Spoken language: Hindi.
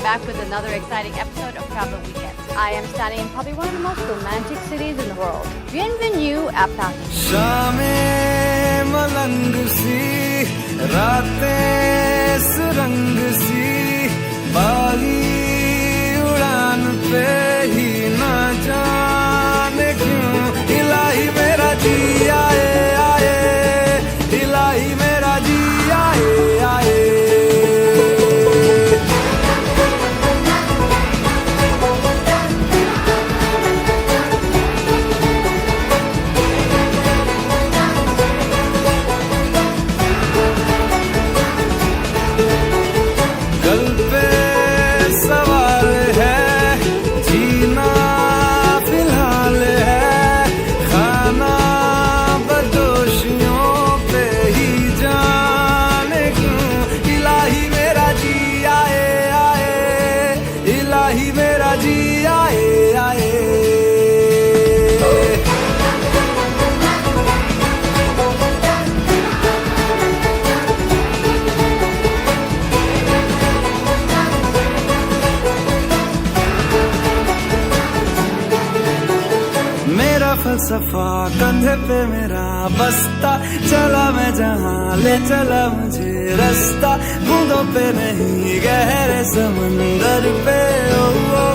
back with another exciting episode of Travel Weekend. I am standing in probably one of the most romantic cities in the world. Bienvenue à Paris. शामें मलंग सी, रातें सुरंग सी, बागी उड़ान पे ही ना जाने क्यों इलाही मेरा जी आए आए, इलाही मेरा जी आए आए। गल पे सवाल है, जीना फिलहाल है, खाना बदोशियों पे ही जाने क्यों इलाही मेरा जी आए आए, इलाही मेरा जी आए आए। मेरा फलसफा कंधे पे मेरा बस्ता, चला मैं जहाँ ले चला मुझे रास्ता, बूंदों पे नहीं गहरे समंदर पे ओ, ओ,